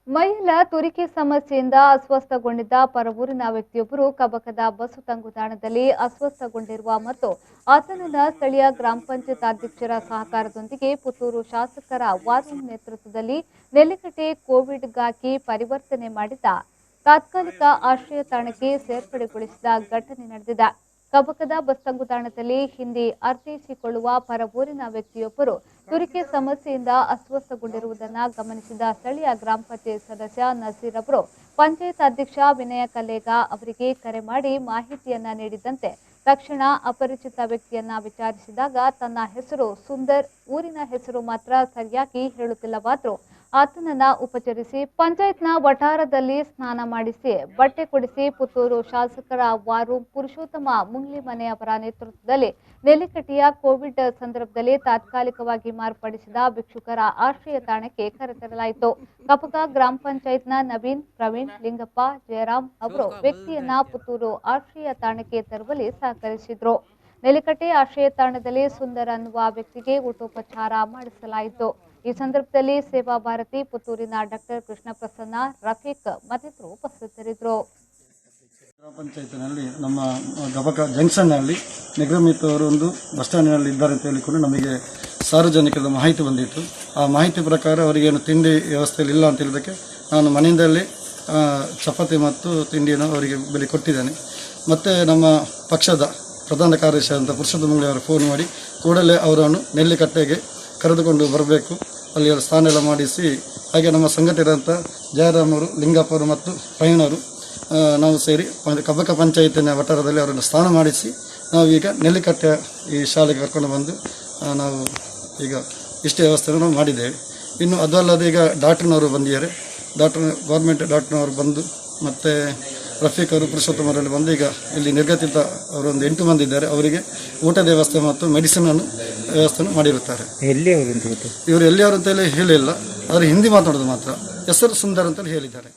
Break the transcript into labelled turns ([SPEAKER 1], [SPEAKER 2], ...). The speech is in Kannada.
[SPEAKER 1] ಮೈಯೆಲ್ಲ ತುರಿಕೆ ಸಮಸ್ಯೆಯಿಂದ ಅಸ್ವಸ್ಥಗೊಂಡಿದ್ದ ಪರವೂರಿನ ವ್ಯಕ್ತಿಯೊಬ್ಬರು ಕಬಕದ ಬಸ್ಸು ತಂಗುದಾಣದಲ್ಲಿ ಅಸ್ವಸ್ಥಗೊಂಡಿರುವ ಮತ್ತು ಆತನನ್ನ ಸ್ಥಳೀಯ ಗ್ರಾಮ ಪಂಚಾಯತ್ ಅಧ್ಯಕ್ಷರ ಸಹಕಾರದೊಂದಿಗೆ ಪುತ್ತೂರು ಶಾಸಕರ ವಾರೂಮ್ ನೇತೃತ್ವದಲ್ಲಿ ನೆಲ್ಲಿಕಟ್ಟೆ ಕೋವಿಡ್ಗಾಗಿ ಪರಿವರ್ತನೆ ಮಾಡಿದ ತಾತ್ಕಾಲಿಕ ಆಶ್ರಯ ತಾಣಕ್ಕೆ ಸೇರ್ಪಡೆಗೊಳಿಸಿದ ಘಟನೆ ನಡೆದಿದೆ. ಕಬಕದ ಬಸ್ ತಂಗುದಾಣದಲ್ಲಿ ಹಿಂದೆ ಅರ್ಥೈಸಿಕೊಳ್ಳುವ ಪರವೂರಿನ ವ್ಯಕ್ತಿಯೊಬ್ಬರು ತುರಿಕೆ ಸಮಸ್ಯೆಯಿಂದ ಅಸ್ವಸ್ಥಗೊಂಡಿರುವುದನ್ನು ಗಮನಿಸಿದ ಸ್ಥಳೀಯ ಗ್ರಾಮ ಪಂಚಾಯತ್ ಸದಸ್ಯ ನಸೀರ್ ಅವರು ಪಂಚಾಯತ್ ಅಧ್ಯಕ್ಷ ವಿನಯ ಕಲ್ಲೇಗ ಅವರಿಗೆ ಕರೆ ಮಾಡಿ ಮಾಹಿತಿಯನ್ನ ನೀಡಿದಂತೆ ತಕ್ಷಣ ಅಪರಿಚಿತ ವ್ಯಕ್ತಿಯನ್ನ ವಿಚಾರಿಸಿದಾಗ ತನ್ನ ಹೆಸರು ಸುಂದರ್, ಊರಿನ ಹೆಸರು ಮಾತ್ರ ಸರಿಯಾಗಿ ಹೇಳುತ್ತಿಲ್ಲವಾದರೂ ಆತನನ್ನ ಉಪಚರಿಸಿ ಪಂಚಾಯತ್ನ ವಠಾರದಲ್ಲಿ ಸ್ನಾನ ಮಾಡಿಸಿ ಬಟ್ಟೆ ಕೊಡಿಸಿ ಪುತ್ತೂರು ಶಾಸಕರ ವಾರೂಮ್ ಪುರುಷೋತ್ತಮ ಮುಂಗ್ಲಿಮನೆ ಅವರ ನೇತೃತ್ವದಲ್ಲಿ ನೆಲ್ಲಿಕಟ್ಟೆಯ ಕೋವಿಡ್ ಸಂದರ್ಭದಲ್ಲಿ ತಾತ್ಕಾಲಿಕವಾಗಿ ಮಾರ್ಪಡಿಸಿದ ಭಿಕ್ಷುಕರ ಆಶ್ರಯ ತಾಣಕ್ಕೆ ಕರೆತರಲಾಯಿತು. ಕಪಕ ಗ್ರಾಮ ಪಂಚಾಯತ್ನ ನವೀನ್, ಪ್ರವೀಣ್, ಲಿಂಗಪ್ಪ, ಜಯರಾಮ್ ಅವರು ವ್ಯಕ್ತಿಯನ್ನ ಪುತ್ತೂರು ಆಶ್ರಯ ತಾಣಕ್ಕೆ ತರುವಲ್ಲಿ ಸಹಕರಿಸಿದ್ರು. ನೆಲ್ಲಿಕಟ್ಟೆ ಆಶ್ರಯ ತಾಣದಲ್ಲಿ ಸುಂದರ್ ಅನ್ನುವ ವ್ಯಕ್ತಿಗೆ ಊಟೋಪಚಾರ ಮಾಡಿಸಲಾಯಿತು. ಈ ಸಂದರ್ಭದಲ್ಲಿ ಸೇವಾ ಭಾರತಿ ಪುತ್ತೂರಿನ ಡಾಕ್ಟರ್ ಕೃಷ್ಣ ಪ್ರಸನ್ನ, ರಫೀಕ್ ಮತ್ತಿತರರು ಉಪಸ್ಥಿತರಿದ್ದರು.
[SPEAKER 2] ಗ್ರಾಮ ಪಂಚಾಯತ್ನಲ್ಲಿ ನಮ್ಮ ಗಬಕ ಜಂಕ್ಷನ್ನಲ್ಲಿ ನಿಗಮಿತ್ ಅವರು ಒಂದು ಬಸ್ ಸ್ಟ್ಯಾಂಡ್ನಲ್ಲಿ ಇದ್ದಾರೆ ಅಂತ ಹೇಳಿಕೊಂಡು ನಮಗೆ ಸಾರ್ವಜನಿಕರ ಮಾಹಿತಿ ಬಂದಿತ್ತು. ಆ ಮಾಹಿತಿ ಪ್ರಕಾರ ಅವರಿಗೇನು ತಿಂಡಿ ವ್ಯವಸ್ಥೆಯಲ್ಲಿ ಇಲ್ಲ ಅಂತ ಹೇಳಿದಕ್ಕೆ ನಾನು ಮನೆಯಿಂದಲೇ ಚಪಾತಿ ಮತ್ತು ತಿಂಡಿಯನ್ನು ಅವರಿಗೆ ಬೆಲೆ ಕೊಟ್ಟಿದ್ದೇನೆ. ಮತ್ತು ನಮ್ಮ ಪಕ್ಷದ ಪ್ರಧಾನ ಕಾರ್ಯದರ್ಶಿ ಅಂತ ಪುರುಷೋತ್ತಮ ಮುಂಗ್ಲಿ ಅವರು ಫೋನ್ ಮಾಡಿ ಕೂಡಲೇ ಅವರನ್ನು ನೆಲ್ಲಿಕಟ್ಟೆಗೆ ಕರೆದುಕೊಂಡು ಬರಬೇಕು, ಅಲ್ಲಿ ಸ್ಥಾನ ಎಲ್ಲ ಮಾಡಿಸಿ, ಹಾಗೆ ನಮ್ಮ ಸಂಘಟನೆಯಾದಂಥ ಜಯರಾಮ್ ಅವರು, ಲಿಂಗಪ್ಪ ಅವರು ಮತ್ತು ಪ್ರವೀಣರು ನಾವು ಸೇರಿ ಕಬಕ ಪಂಚಾಯತಿನ ವಠಾರದಲ್ಲಿ ಅವರನ್ನು ಸ್ನಾನ ಮಾಡಿಸಿ ನಾವೀಗ ನೆಲ್ಲಿಕಟ್ಟೆ ಈ ಶಾಲೆಗೆ ಕರ್ಕೊಂಡು ಬಂದು ನಾವು ಈಗ ಇಷ್ಟೇ ವ್ಯವಸ್ಥೆಯನ್ನು ನಾವು ಮಾಡಿದ್ದೇವೆ. ಇನ್ನು ಅದಲ್ಲದೆ ಈಗ ಡಾಕ್ಟ್ರಿನವರು ಬಂದಿದ್ದಾರೆ, ಗೌರ್ಮೆಂಟ್ ಡಾಕ್ಟ್ರಿನವರು ಬಂದು ಮತ್ತು ರಫೀಕ್ ಅವರು, ಪುರುಷೋತ್ತಮರಲ್ಲಿ ಬಂದು ಈಗ ಇಲ್ಲಿ ನಿರ್ಗತಿತ ಅವರು ಒಂದು 8 ಮಂದಿ ಇದ್ದಾರೆ. ಅವರಿಗೆ ಊಟದ ವ್ಯವಸ್ಥೆ ಮತ್ತು ಮೆಡಿಸಿನ್ ವ್ಯವಸ್ಥೆಯನ್ನು ಮಾಡಿರುತ್ತಾರೆ. ಇವರು ಎಲ್ಲಿಯವರು ಅಂತೇಳಿ ಹೇಳಿಲ್ಲ, ಆದರೆ ಹಿಂದಿ ಮಾತಾಡೋದು ಮಾತ್ರ. ಹೆಸರು ಸುಂದರ್ ಅಂತೇಳಿ ಹೇಳಿದ್ದಾರೆ.